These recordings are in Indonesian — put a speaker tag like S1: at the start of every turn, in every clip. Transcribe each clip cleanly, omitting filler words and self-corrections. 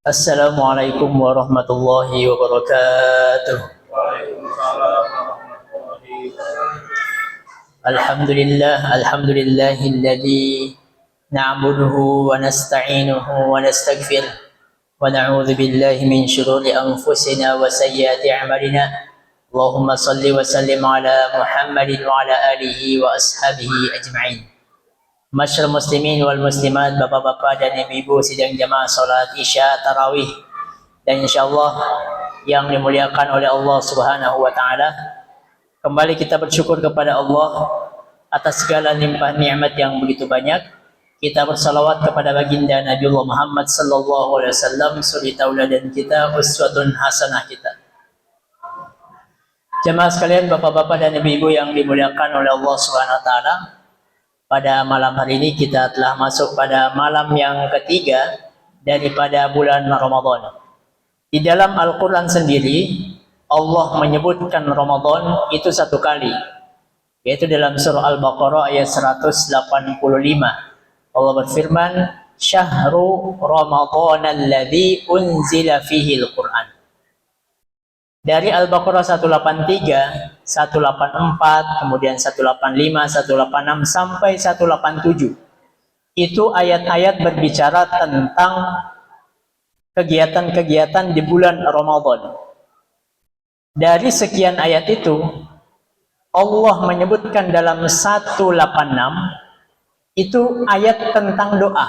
S1: Assalamualaikum warahmatullahi wabarakatuh. Alhamdulillahilladzi na'buduhu wa nasta'inuhu wa nastaghfiruh wa na'udzu billahi min syururi anfusina wa sayyiati a'malina. Allahumma shalli wa sallim ala Muhammadin wa ala alihi wa ashabihi ajma'in. Masyarakat muslimin wal muslimat, bapak-bapak dan ibu-ibu sidang jamaah salat Isya tarawih dan insyaallah yang dimuliakan oleh Allah Subhanahu wa taala, kembali kita bersyukur kepada Allah atas segala limpah nikmat yang begitu banyak. Kita bersalawat kepada baginda Nabiullah Muhammad sallallahu alaihi wasallam, suri tauladan kita, uswatun hasanah kita. Jamaah sekalian, bapak-bapak dan ibu-ibu yang dimuliakan oleh Allah Subhanahu wa taala, pada malam hari ini kita telah masuk pada malam yang ketiga daripada bulan Ramadan. Di dalam Al-Quran sendiri, Allah menyebutkan Ramadan itu satu kali, yaitu dalam surah Al-Baqarah ayat 185. Allah berfirman, Syahru Ramadan alladzi unzila fihi al-Quran. Dari Al-Baqarah 183, 184, kemudian 185, 186 sampai 187. Itu ayat-ayat berbicara tentang kegiatan-kegiatan di bulan Ramadan. Dari sekian ayat itu, Allah menyebutkan dalam 186 itu ayat tentang doa.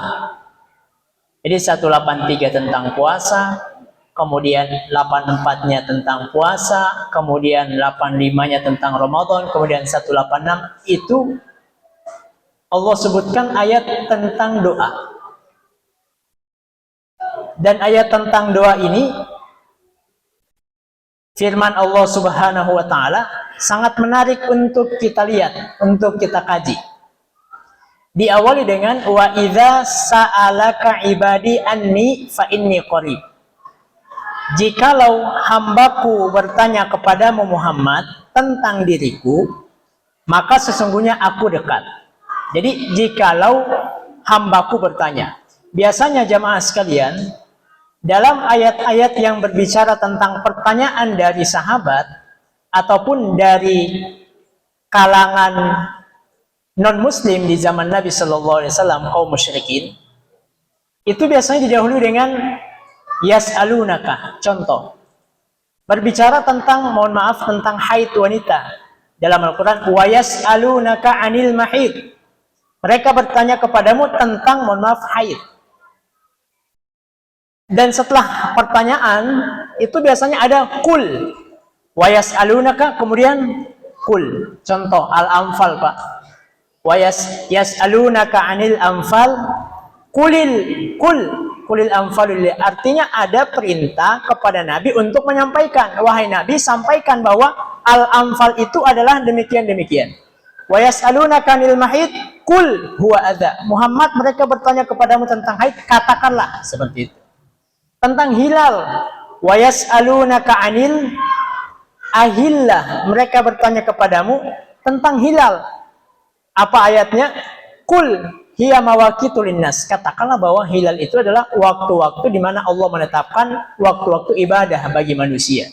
S1: Jadi 183 tentang puasa, kemudian 84-nya tentang puasa, kemudian 85-nya tentang Ramadan, kemudian 186 itu Allah sebutkan ayat tentang doa. Dan ayat tentang doa ini, firman Allah Subhanahu wa taala sangat menarik untuk kita lihat, untuk kita kaji. Diawali dengan wa idza sa'alaka ibadi anni fa inni qarib. Jikalau hambaku bertanya kepadamu Muhammad tentang diriku, maka sesungguhnya aku dekat. Jadi jikalau hambaku bertanya, biasanya jamaah sekalian, dalam ayat-ayat yang berbicara tentang pertanyaan dari sahabat ataupun dari kalangan non-muslim di zaman Nabi Sallallahu Alaihi Wasallam, kaum musyrikin, itu biasanya didahului dengan yas'alunaka. Contoh, berbicara tentang, mohon maaf, tentang haid wanita dalam Al-Quran, wa yas'alunaka anil mahid. Mereka bertanya kepadamu tentang, mohon maaf, haid. Dan setelah pertanyaan itu biasanya ada kul, wa yas'alunaka, kemudian kul. Contoh Al-Anfal, Pak. Wa yas'alunaka anil anfal kulil anfalul. Artinya ada perintah kepada Nabi untuk menyampaikan, wahai Nabi, sampaikan bahwa al-anfal itu adalah demikian-demikian. Wa yas'alunaka 'anil mahid qul huwa adza. Muhammad, mereka bertanya kepadamu tentang haid, katakanlah seperti itu. Tentang hilal, wa yas'alunaka 'anil ahillah. Mereka bertanya kepadamu tentang hilal. Apa ayatnya? Qul hiya mawaqitu linnas. Katakanlah bahwa hilal itu adalah waktu-waktu di mana Allah menetapkan waktu-waktu ibadah bagi manusia.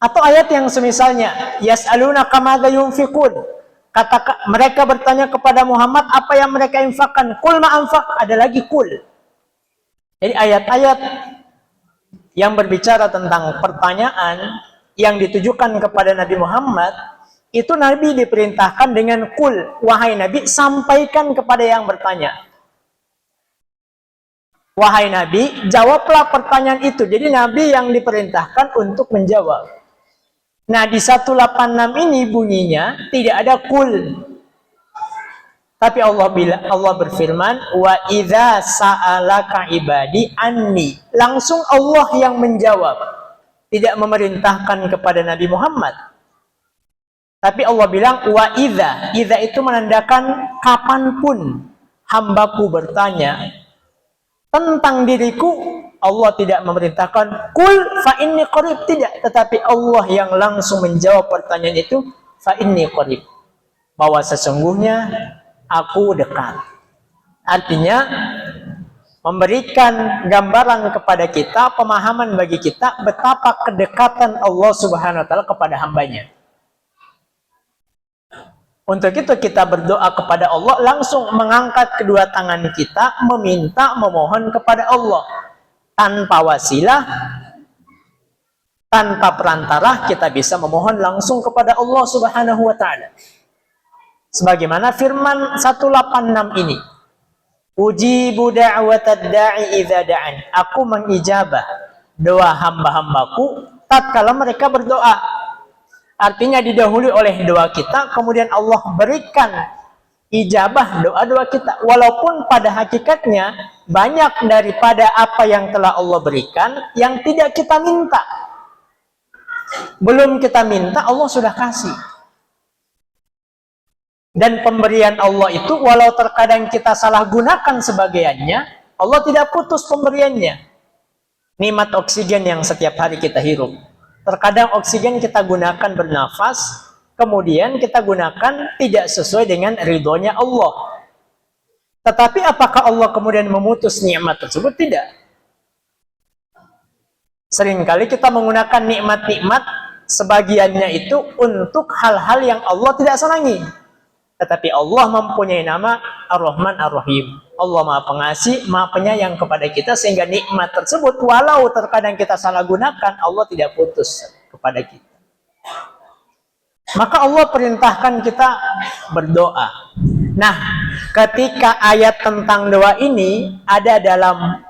S1: Atau ayat yang semisalnya, yas'alunaka madza yunfiqun. Mereka bertanya kepada Muhammad apa yang mereka infakkan. Qul ma anfaq, ada lagi qul. Jadi ayat-ayat yang berbicara tentang pertanyaan yang ditujukan kepada Nabi Muhammad, itu Nabi diperintahkan dengan kul, wahai Nabi, sampaikan kepada yang bertanya. Wahai Nabi, jawablah pertanyaan itu. Jadi Nabi yang diperintahkan untuk menjawab. Nah, di 186 ini bunyinya tidak ada kul. Tapi Allah berfirman, wa idza sa'alaka ibadi anni. Langsung Allah yang menjawab. Tidak memerintahkan kepada Nabi Muhammad. Tapi Allah bilang wa idza. Idza itu menandakan kapanpun hambaku bertanya tentang diriku, Allah tidak memerintahkan kul fa inni qarib, tidak, tetapi Allah yang langsung menjawab pertanyaan itu, fa inni qarib, bahwa sesungguhnya aku dekat. Artinya memberikan gambaran kepada kita, pemahaman bagi kita betapa kedekatan Allah Subhanahu wa taala kepada hambanya. Untuk itu kita berdoa kepada Allah, langsung mengangkat kedua tangan kita, meminta, memohon kepada Allah. Tanpa wasilah, tanpa perantara, kita bisa memohon langsung kepada Allah Subhanahu wa taala. Sebagaimana firman 186 ini, ujibu da'watad da'i idza da'an. Aku mengijabah doa hamba-hambaku tatkala mereka berdoa. Artinya didahului oleh doa kita, kemudian Allah berikan ijabah doa-doa kita. Walaupun pada hakikatnya banyak daripada apa yang telah Allah berikan yang tidak kita minta. Belum kita minta, Allah sudah kasih. Dan pemberian Allah itu walau terkadang kita salah gunakan sebagiannya, Allah tidak putus pemberiannya. Nikmat oksigen yang setiap hari kita hirup. Terkadang oksigen kita gunakan bernafas, kemudian kita gunakan tidak sesuai dengan ridhonya Allah. Tetapi apakah Allah kemudian memutus nikmat tersebut? Tidak. Seringkali kita menggunakan nikmat-nikmat sebagiannya itu untuk hal-hal yang Allah tidak senangi. Tetapi Allah mempunyai nama Ar-Rahman Ar-Rahim. Allah Maha Pengasih, Maha Penyayang kepada kita, sehingga nikmat tersebut walau terkadang kita salah gunakan, Allah tidak putus kepada kita. Maka Allah perintahkan kita berdoa. Nah, ketika ayat tentang doa ini ada dalam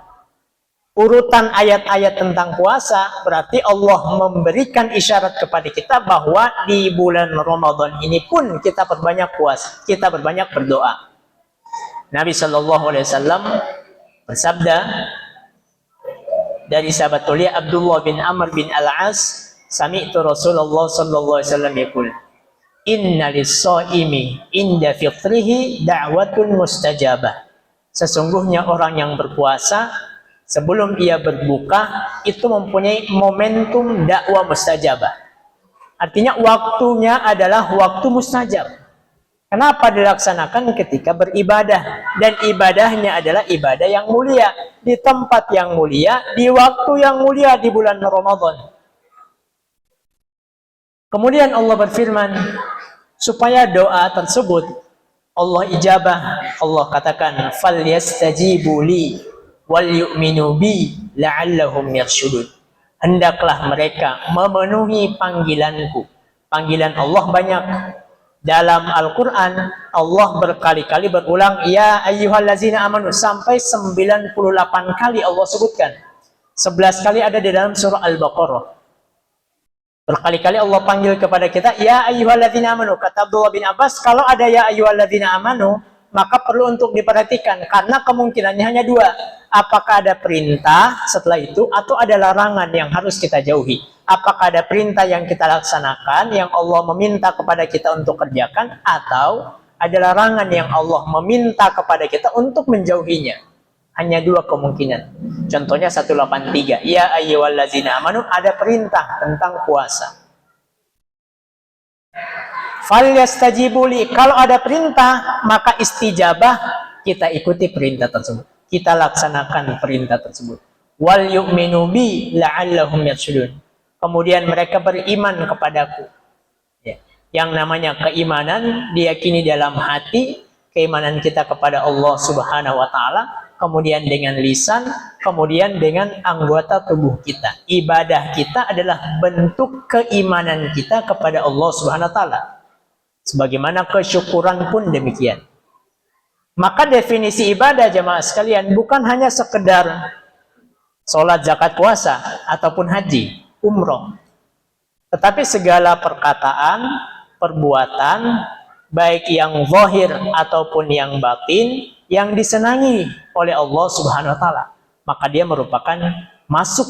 S1: urutan ayat-ayat tentang puasa, berarti Allah memberikan isyarat kepada kita bahwa di bulan Ramadan ini pun kita perbanyak puasa, kita perbanyak berdoa. Nabi Shallallahu Alaihi Wasallam bersabda dari sahabat mulia Abdullah bin Amr bin Al-As, sami'tu Rasulullah Shallallahu Alaihi Wasallam yaqul, inna lis-shaimi inda fitrihi da'watun mustajabah. Sesungguhnya orang yang berpuasa sebelum ia berbuka itu mempunyai momentum dakwah mustajabah. Artinya waktunya adalah waktu mustajab. Kenapa dilaksanakan ketika beribadah? Dan ibadahnya adalah ibadah yang mulia, di tempat yang mulia, di waktu yang mulia, di bulan Ramadan. Kemudian Allah berfirman, supaya doa tersebut Allah ijabah, Allah katakan, falyastajibu li wal yu'minu bi la'allahum yarshudun. Hendaklah mereka memenuhi panggilanku. Panggilan Allah banyak. Dalam Al-Quran, Allah berkali-kali berulang, ya ayyuhallazina amanu, sampai 98 kali Allah sebutkan. 11 kali ada di dalam surah Al-Baqarah. Berkali-kali Allah panggil kepada kita, ya ayyuhallazina amanu. Kata Abdullah bin Abbas, kalau ada ya ayyuhallazina amanu, maka perlu untuk diperhatikan, karena kemungkinannya hanya dua. Apakah ada perintah setelah itu, atau ada larangan yang harus kita jauhi. Apakah ada perintah yang kita laksanakan, yang Allah meminta kepada kita untuk kerjakan, atau ada larangan yang Allah meminta kepada kita untuk menjauhinya. Hanya dua kemungkinan. Contohnya 183. Ya ayyuhallazina amanu, ada perintah tentang puasa. Falyastajibu li, kalau ada perintah, maka istijabah, kita ikuti perintah tersebut. Kita laksanakan perintah tersebut. Wal yu'minu bi la'allahum yarshudun. Kemudian mereka beriman kepadaku. Ya. Yang namanya keimanan diyakini dalam hati, keimanan kita kepada Allah Subhanahu wa taala, kemudian dengan lisan, kemudian dengan anggota tubuh kita. Ibadah kita adalah bentuk keimanan kita kepada Allah Subhanahu wa taala. Sebagaimana kesyukuran pun demikian. Maka definisi ibadah jemaah sekalian bukan hanya sekedar sholat, zakat, puasa, ataupun haji, umroh. Tetapi segala perkataan, perbuatan, baik yang zahir ataupun yang batin, yang disenangi oleh Allah Subhanahu wa taala, maka dia merupakan masuk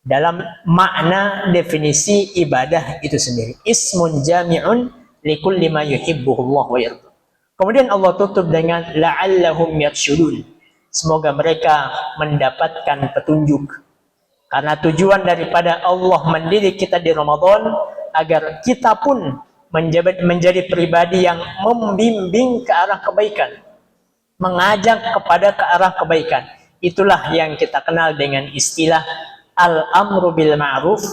S1: dalam makna definisi ibadah itu sendiri. Ismun jami'un likulli ma yuhibbuhullah wa yarda. Kemudian Allah tutup dengan la'allahum yarshudun. Semoga mereka mendapatkan petunjuk. Karena tujuan daripada Allah mendidik kita di Ramadan agar kita pun menjadi pribadi yang membimbing ke arah kebaikan, mengajak kepada ke arah kebaikan. Itulah yang kita kenal dengan istilah al-amru bil ma'ruf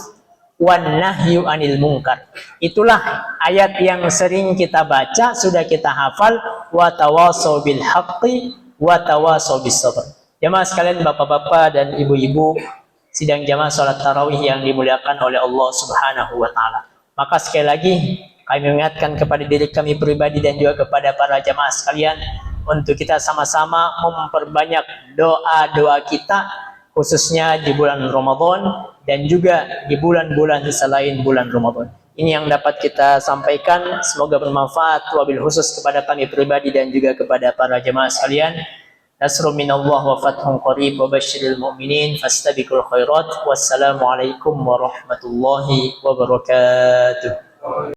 S1: wan nahyu anil munkar. Itulah ayat yang sering kita baca, sudah kita hafal, wa tawasau bil haqqi wa tawasau bis sabr. Jemaah sekalian, bapak-bapak dan ibu-ibu sidang jamaah salat tarawih yang dimuliakan oleh Allah Subhanahu wa taala. Maka sekali lagi kami mengingatkan kepada diri kami pribadi dan juga kepada para jamaah sekalian untuk kita sama-sama memperbanyak doa-doa kita, khususnya di bulan Ramadan dan juga di bulan-bulan selain bulan Ramadan. Ini yang dapat kita sampaikan, semoga bermanfaat, wabil khusus kepada kami pribadi dan juga kepada para jamaah sekalian. Nasrun minallah wa fathun qarib wa basyiril mu'minin fastabiqul khairat. Wassalamualaikum warahmatullahi wabarakatuh.